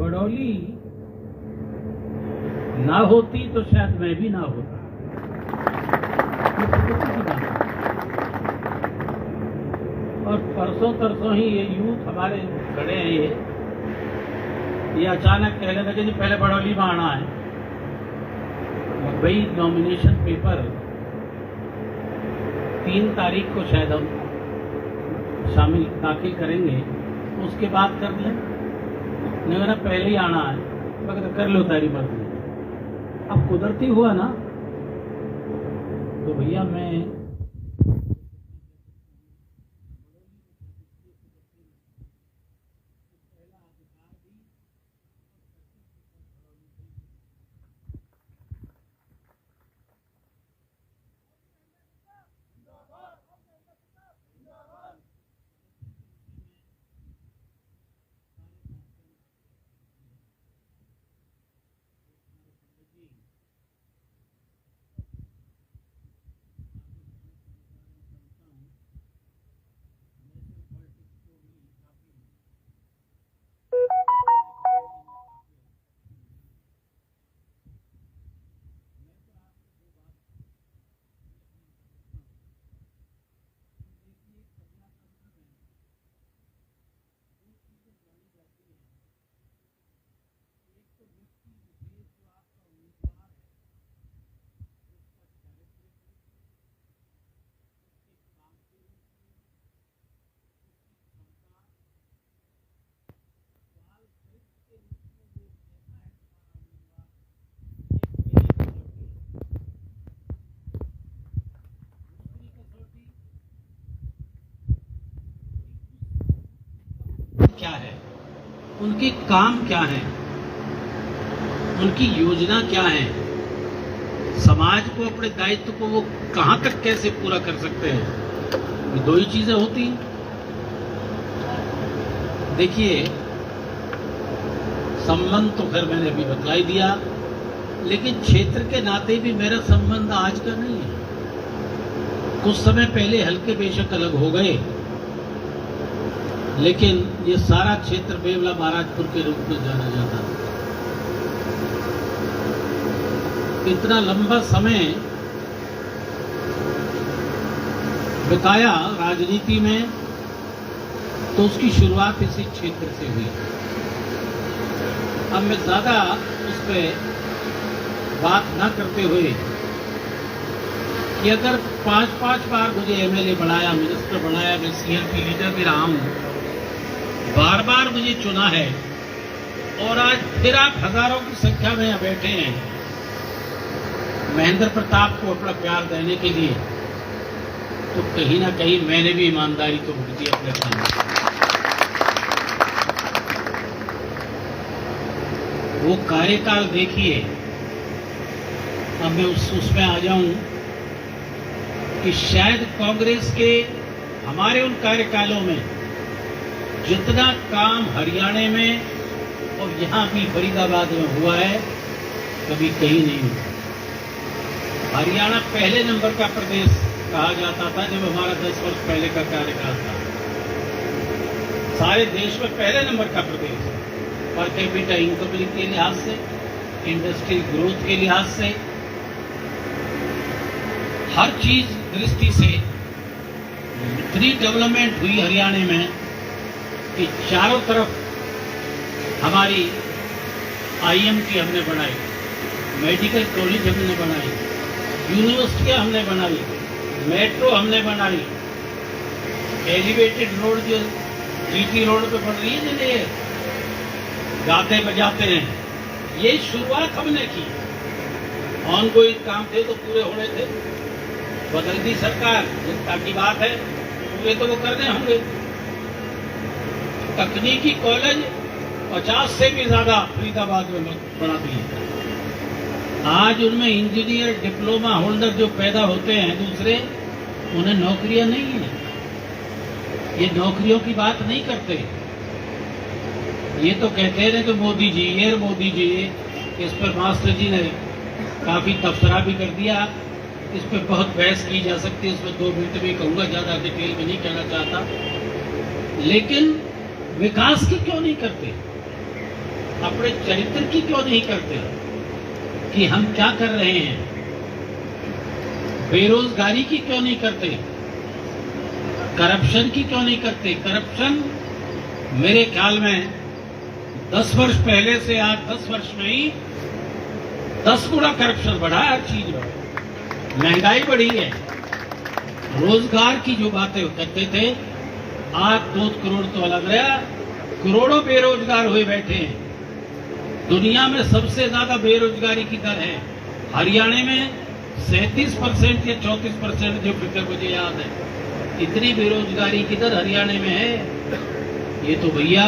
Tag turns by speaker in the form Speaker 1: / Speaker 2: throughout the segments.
Speaker 1: बड़ौली ना होती तो शायद मैं भी ना होता। ये प्रकृति की बात है। और परसों तरसों ही ये यूथ हमारे खड़े हैं, ये अचानक कहने लगे जी पहले बड़ौली में आना है। वही नॉमिनेशन पेपर 3 तारीख को शायद हम शामिल दाखिल करेंगे, उसके बाद कर लें। नहीं पहले ही आना है, मगर कर लो तारी मर्जी। अब कुदरती हुआ ना, तो भैया मैं क्या है, उनके काम क्या हैं, उनकी योजना क्या है, समाज को अपने दायित्व को वो कहां तक कैसे पूरा कर सकते हैं। ये 2 ही चीजें होती हैं। देखिए संबंध तो फिर मैंने अभी बतला ही दिया, लेकिन क्षेत्र के नाते भी मेरा संबंध आज का नहीं है। कुछ समय पहले हल्के बेशक अलग हो गए, लेकिन ये सारा क्षेत्र बेवला महाराजपुर के रूप में जाना जाता है। इतना लंबा समय बिताया राजनीति में, तो उसकी शुरुआत इसी क्षेत्र से हुई। अब मैं ज्यादा उस पर बात न करते हुए कि अगर 5-5 बार मुझे एमएलए बनाया, मिनिस्टर बनाया, मैं सीएलपी लीडर भी रहा हूं, बार बार मुझे चुना है, और आज फिर आप हजारों की संख्या में यहां बैठे हैं महेंद्र प्रताप को अपना प्यार देने के लिए, तो कहीं ना कहीं मैंने भी ईमानदारी तो भुगती अपने काम में। वो कार्यकाल देखिए। अब मैं उसमें आ जाऊं कि शायद कांग्रेस के हमारे उन कार्यकालों में जितना काम हरियाणा में और यहां भी फरीदाबाद में हुआ है, कभी कहीं नहीं हुआ। हरियाणा पहले नंबर का प्रदेश कहा जाता था जब हमारा 10 वर्ष पहले का कार्यकाल था। सारे देश में पहले नंबर का प्रदेश, पर कैपिटा इनकम के लिहाज से, इंडस्ट्रियल ग्रोथ के लिहाज से, हर चीज दृष्टि से इतनी डेवलपमेंट हुई हरियाणा में कि चारों तरफ हमारी आईएमटी हमने बनाई, मेडिकल कॉलेज हमने बनाई, यूनिवर्सिटियां हमने बनाई, मेट्रो हमने बनाई, एलिवेटेड रोड जो जीटी रोड पे बन रही है, जिन्हें गाते बजाते हैं, ये शुरुआत हमने की। ऑनगोइंग काम थे तो पूरे होने थे, बदल दी सरकार, जनता की बात है, पूरे तो वो करने होंगे। तकनीकी कॉलेज 50 से भी ज्यादा फरीदाबाद में बना दिए। आज उनमें इंजीनियर डिप्लोमा होल्डर जो पैदा होते हैं दूसरे, उन्हें नौकरियां नहीं है। ये नौकरियों की बात नहीं करते, ये तो कहते हैं कि मोदी जी, ये मोदी जी। इस पर मास्टर जी ने काफी तबसरा भी कर दिया, इस पर बहुत बहस की जा सकती है, इसमें 2 मिनट में कहूंगा, ज्यादा डिटेल में नहीं कहना चाहता। लेकिन विकास की क्यों नहीं करते? अपने चरित्र की क्यों नहीं करते कि हम क्या कर रहे हैं? बेरोजगारी की क्यों नहीं करते? करप्शन की क्यों नहीं करते? करप्शन मेरे ख्याल में 10 वर्ष पहले से आज 10 वर्ष में ही 10 गुना करप्शन बढ़ा है। हर चीज में महंगाई बढ़ी है। रोजगार की जो बातें करते थे, आज 2 करोड़ तो अलग रहा, करोड़ों बेरोजगार हुए बैठे हैं। दुनिया में सबसे ज्यादा बेरोजगारी की दर है हरियाणा में 37% या 34%, जो फिगर मुझे याद है। इतनी बेरोजगारी की दर हरियाणा में है। ये तो भैया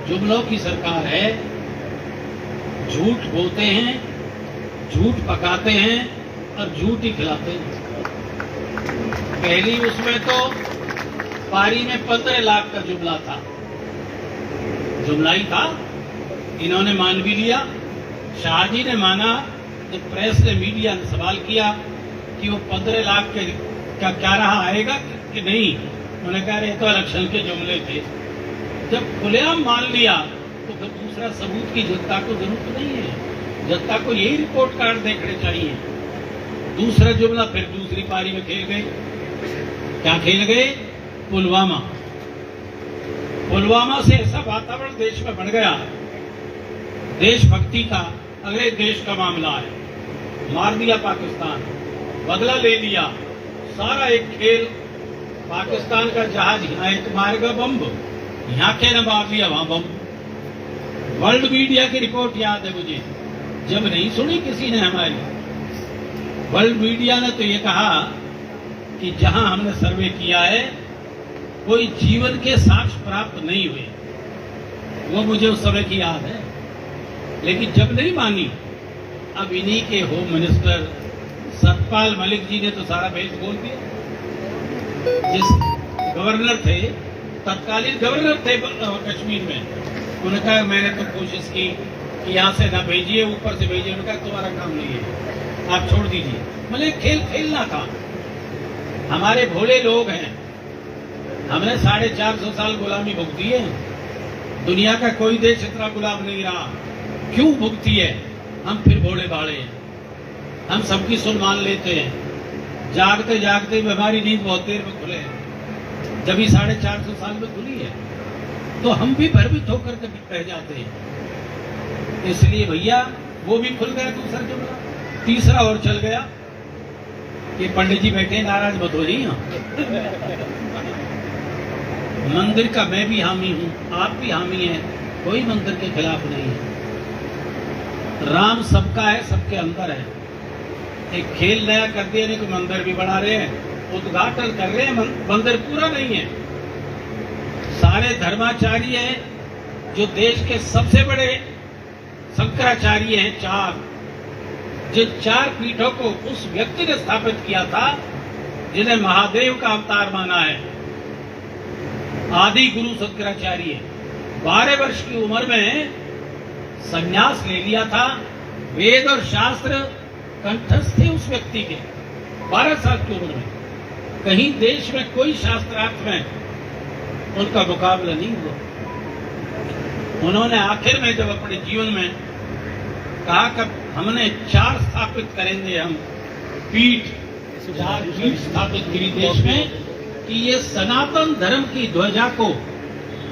Speaker 1: जुमलों की सरकार है। झूठ बोलते हैं, झूठ पकाते हैं और झूठ ही खिलाते हैं। पहली उसमें तो पारी में 15 लाख का जुमला था, जुमला ही था। इन्होंने मान भी लिया। शाहजी ने माना। जब प्रेस ने, मीडिया ने सवाल किया कि वो 15 लाख के का क्या रहा, आएगा कि नहीं, उन्होंने कहा ये तो इलेक्शन के जुमले थे। जब खुलेआम मान लिया तो फिर दूसरा सबूत की जनता को जरूरत नहीं है। जनता को यही रिपोर्ट कार्ड देखने चाहिए। दूसरा जुमला फिर दूसरी पारी में खेल गए। क्या खेल गए? पुलवामा। पुलवामा से ऐसा वातावरण देश में बढ़ गया, देशभक्ति का, अगले देश का मामला है, मार दिया पाकिस्तान, बदला ले लिया। सारा एक खेल, पाकिस्तान का जहाज यहाँ एक मारेगा बम, यहाँ के न मार दिया वहां बम। वर्ल्ड मीडिया की रिपोर्ट याद है मुझे, जब नहीं सुनी किसी ने हमारी। वर्ल्ड मीडिया ने तो ये कहा कि जहां हमने सर्वे किया है कोई जीवन के साक्ष्य प्राप्त नहीं हुए। वो मुझे उस समय की याद है। लेकिन जब नहीं मानी, अब इन्हीं के होम मिनिस्टर सतपाल मलिक जी ने तो सारा बेच बोल दिया। जिस गवर्नर थे, तत्कालीन गवर्नर थे कश्मीर में, उन्होंने कहा मैंने तो कोशिश की कि यहां से ना भेजिए, ऊपर से भेजिए। उन्होंने कहा तुम्हारा काम नहीं है, आप छोड़ दीजिए। मतलब खेल खेलना था। हमारे भोले लोग हैं, हमने 450 साल गुलामी भुगती है। दुनिया का कोई देश इतना गुलाम नहीं रहा। क्यों भुगती है? हम फिर भोले भाले हैं, हम सबकी सुन मान लेते हैं। जागते जागते भी हमारी नींद बहुत देर में खुले है। जब ही 450 साल में खुली है तो हम भी भयभीत होकर के बह जाते हैं। इसलिए भैया वो भी खुल गया दूसरा जुमला। तीसरा और चल गया कि पंडित जी बैठे, नाराज मत हो जाइए। मंदिर का मैं भी हामी हूं, आप भी हामी हैं, कोई मंदिर के खिलाफ नहीं है। राम सबका है, सबके अंदर है। एक खेल नया कर दिया, नहीं तो मंदिर भी बढ़ा रहे हैं, उद्घाटन कर रहे हैं, मंदिर पूरा नहीं है। सारे धर्माचार्य हैं जो देश के सबसे बड़े शंकराचार्य हैं, 4, जिन 4 पीठों को उस व्यक्ति ने स्थापित किया था जिन्हें महादेव का अवतार माना है, आदि गुरु शंकराचार्य। 12 वर्ष की उम्र में संन्यास ले लिया था। वेद और शास्त्र कंठस्थ थे उस व्यक्ति के 12 साल की उम्र में। कहीं देश में कोई शास्त्रार्थ में उनका मुकाबला नहीं हुआ। उन्होंने आखिर में जब अपने जीवन में कहा कि हमने 4 स्थापित करेंगे, हम 4 पीठ स्थापित करी देश में कि ये सनातन धर्म की ध्वजा को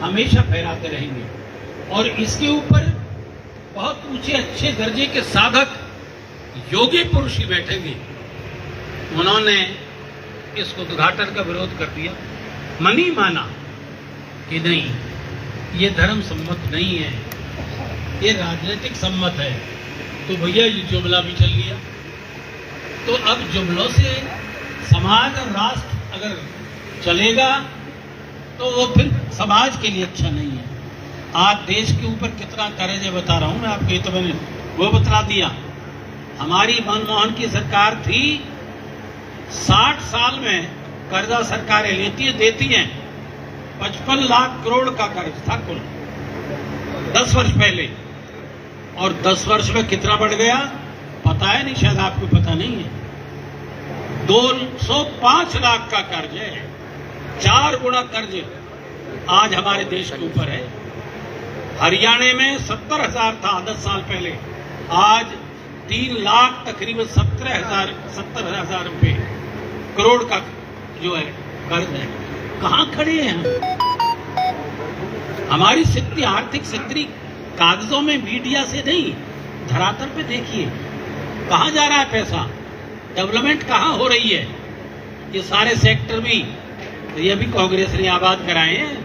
Speaker 1: हमेशा फहराते रहेंगे और इसके ऊपर बहुत ऊंचे अच्छे दर्जे के साधक योगी पुरुष ही बैठेंगे। उन्होंने इस उद्घाटन का विरोध कर दिया। मनी माना कि नहीं, ये धर्म सम्मत नहीं है, ये राजनीतिक सम्मत है। तो भैया ये जुमला भी चल गया। तो अब जुमलों से समाज और राष्ट्र अगर चलेगा तो वो फिर समाज के लिए अच्छा नहीं है। आज देश के ऊपर कितना कर्ज है बता रहा हूं मैं आपको, ये तो मैंने वो बता दिया। हमारी मनमोहन की सरकार थी, 60 साल में कर्जा सरकारें लेती है, देती हैं। 55 लाख करोड़ का कर्ज था कुल 10 वर्ष पहले, और 10 वर्ष में कितना बढ़ गया पता है नहीं, शायद आपको पता नहीं है। 205 लाख का कर्ज है, 4 गुना कर्ज आज हमारे देश के ऊपर है। हरियाणा में 70,000 था 10 साल पहले, आज 3 लाख तकरीबन 70,000 रुपए करोड़ का जो है कर्ज है। कहां खड़े हैं हम? हमारी स्थिति, आर्थिक स्थिति कागजों में, मीडिया से नहीं, धरातल पे देखिए कहां जा रहा है पैसा, डेवलपमेंट कहां हो रही है। ये सारे सेक्टर भी, ये भी कांग्रेस ने आबाद कराए हैं।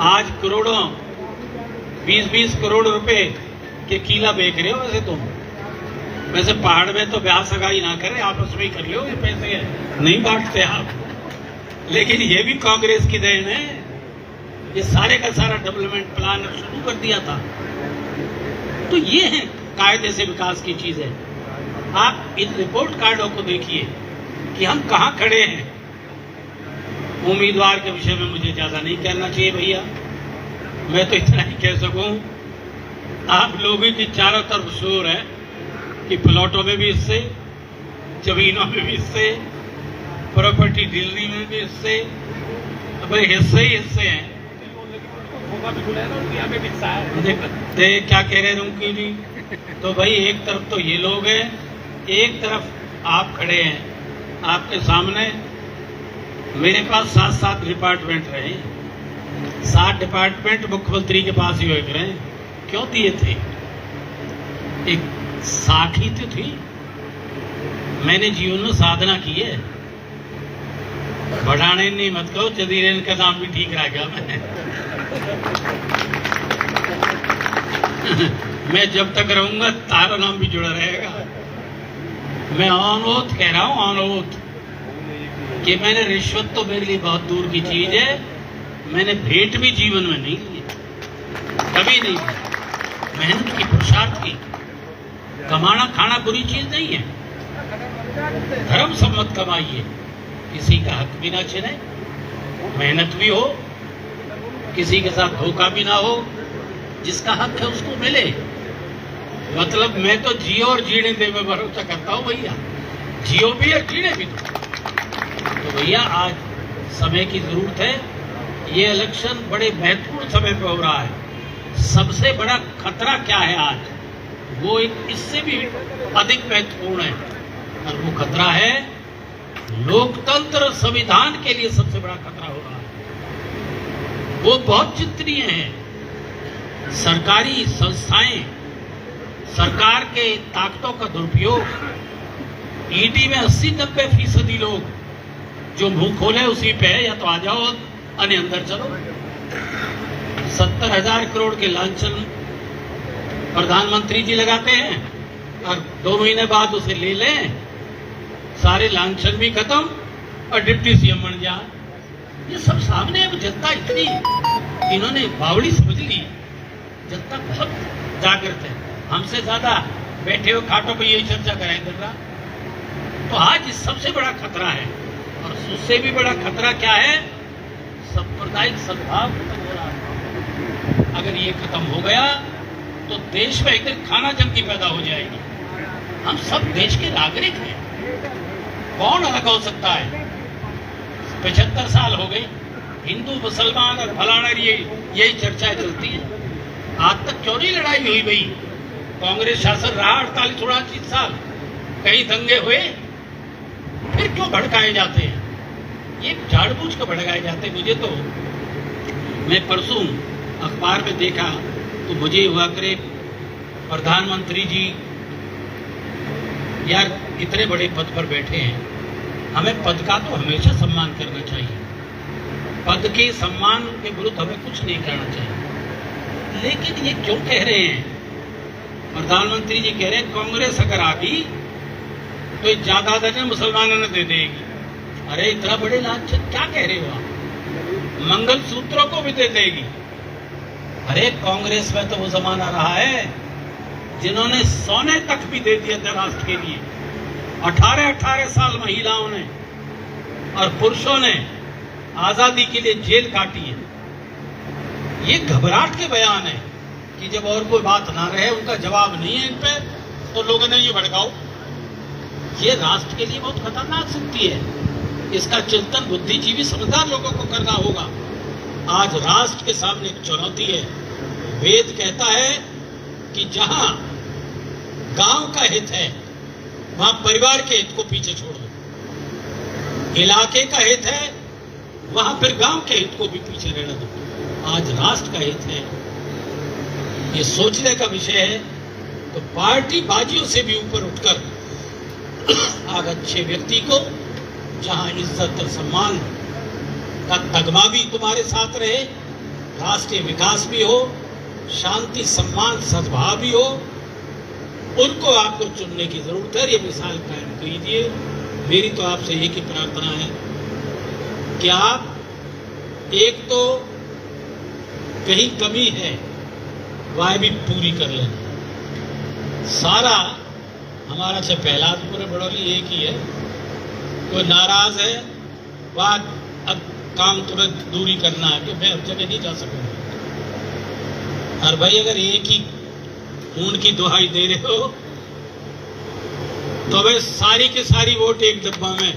Speaker 1: आज करोड़ों, 20-20 करोड़ रुपए के किला बेच रहे हो। वैसे पहाड़ में तो ब्याह सगाई ना करें, आपस में ही कर लो, ये पैसे नहीं बांटते आप। लेकिन ये भी कांग्रेस की देन है। ये सारे का सारा डेवलपमेंट प्लान शुरू कर दिया था। तो ये है कायदे से विकास की चीजें। आप इन रिपोर्ट कार्डों को देखिए कि हम कहां खड़े हैं। उम्मीदवार के विषय में मुझे ज्यादा नहीं कहना चाहिए भैया, मैं तो इतना ही कह सकूं, आप लोगों की चारों तरफ शोर है कि प्लॉटों में भी इससे, जमीनों में भी इससे, प्रॉपर्टी डीलरी में भी इससे, भाई हिस्से ही हिस्से हैं। देख क्या कह रहे रुंकी जी। तो भाई एक तरफ तो ये लोग हैं, एक तरफ आप खड़े हैं। आपके सामने मेरे पास 7 डिपार्टमेंट रहे, 7 डिपार्टमेंट मुख्यमंत्री के पास ही होते रहे। क्यों दिए थे? एक साखी तो थी, मैंने जीवन में साधना की है। बढ़ाने नहीं मत कहो, चदीरेन का नाम भी ठीक रह गया मैं जब तक रहूंगा तारा नाम भी जुड़ा रहेगा। मैं ऑन ओथ कह रहा हूं, ऑन ओथ, कि मैंने रिश्वत तो मेरे लिए बहुत दूर की चीज है, मैंने भेंट भी जीवन में नहीं ली, कभी नहीं ली। मेहनत की, पुरुषार्थ की। कमाना खाना बुरी चीज नहीं है, धर्म सम्मत कमाइए, किसी का हक भी ना छिने, मेहनत भी हो, किसी के साथ धोखा भी ना हो, जिसका हक है उसको मिले। मतलब मैं तो जियो और जीने दे में भरोसा करता हूं भैया, जियो भी और जीने भी। तो भैया आज समय की जरूरत है। ये इलेक्शन बड़े महत्वपूर्ण समय पे हो रहा है। सबसे बड़ा खतरा क्या है आज, वो एक इससे भी अधिक महत्वपूर्ण है, और वो खतरा है लोकतंत्र, संविधान के लिए सबसे बड़ा खतरा हो रहा है। वो बहुत चिंतनीय है। सरकारी संस्थाएं, सरकार के ताकतों का दुरुपयोग, ईडी में 80-90% लोग जो मुंह खोले उसी पे है, या तो आ जाओ अन्य अंदर चलो। 70,000 करोड़ के लांछन प्रधानमंत्री जी लगाते हैं और 2 महीने बाद उसे ले लें, सारे लांछन भी खत्म और डिप्टी सीएम बन जा। ये सब सामने है। जनता इतनी, इन्होंने बावड़ी समझ ली। जनता बहुत जागृत है, हमसे ज्यादा बैठे हुए खाटों पर यही चर्चा कराएं कर रहा। तो आज सबसे बड़ा खतरा है, और उससे भी बड़ा खतरा क्या है, सांप्रदायिक सद्भाव खत्म हो रहा है। अगर ये खत्म हो गया तो देश में एक दिन खाना जंगी पैदा हो जाएगी। हम सब देश के नागरिक हैं, कौन अलग हो सकता है? 75 साल हो गए, हिंदू मुसलमान और फलाना, यही चर्चाएं चलती हैं। आज तक क्यों नहीं लड़ाई हुई भाई? कांग्रेस शासन रहा 48-49 साल, कई दंगे हुए, फिर क्यों भड़काए जाते हैं? ये जानबूझ कर भड़काए जाते हैं। मुझे तो, मैं परसों अखबार में देखा तो मुझे हुआ करे, प्रधानमंत्री जी यार इतने बड़े पद पर बैठे हैं, हमें पद का तो हमेशा सम्मान करना चाहिए, पद के सम्मान के विरुद्ध हमें कुछ नहीं करना चाहिए। लेकिन ये क्यों कह रहे हैं? प्रधानमंत्री जी कह रहे हैं कांग्रेस अगर आ गई तो जायदाद मुसलमानों ने दे देगी। अरे इतना बड़े लांछन क्या कह रहे हो आप? मंगल सूत्रों को भी दे देगी। अरे कांग्रेस में तो वो जमाना रहा है जिन्होंने सोने तक भी दे दिए थे राष्ट्र के लिए। 18-18 साल महिलाओं ने और पुरुषों ने आजादी के लिए जेल काटी है। ये घबराहट के बयान है कि जब और कोई बात ना रहे, उनका जवाब नहीं है इन पे, तो लोगों ने ये भड़काओ। ये राष्ट्र के लिए बहुत खतरनाक स्थिति है। इसका चिंतन बुद्धिजीवी समझदार लोगों को करना होगा। आज राष्ट्र के सामने एक चुनौती है वेद कहता है कि जहां गांव का हित है वहां परिवार के हित को पीछे छोड़ दो, इलाके का हित है वहां फिर गांव के हित को भी पीछे रहने दो। आज राष्ट्र का हित है, ये सोचने का विषय है। तो पार्टी बाजियों से भी ऊपर उठकर आज अच्छे व्यक्ति को, जहां इज्जत और सम्मान का तगमा भी तुम्हारे साथ रहे, राष्ट्रीय विकास भी हो, शांति सम्मान सद्भाव भी हो, उनको आपको चुनने की जरूरत है। ये मिसाल कायम कीजिए। मेरी तो आपसे एक ही प्रार्थना है कि आप एक तो कहीं कमी है वह भी पूरी कर लेना। सारा हमारा चाहे पहलादपुर है बड़ौली एक ही है, कोई नाराज है वह अब काम तुरंत दूरी करना है कि मैं अब जगह नहीं जा सकूंगा। और भाई अगर एक ही खून की दुहाई दे रहे हो तो भाई सारी की सारी वोट एक डब्बा में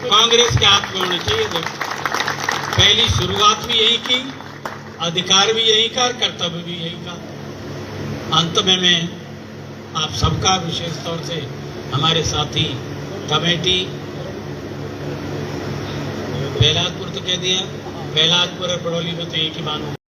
Speaker 1: कांग्रेस के हाथ में होने चाहिए। पहली शुरुआत भी यही की, अधिकार भी यही का, कर्तव्य भी यही का। अंत में मैं आप सबका, विशेष तौर से हमारे साथी कमेटी, पहलादपुर तो कह दिया, पहलादपुर और बड़ौली में तो एक ही मानो।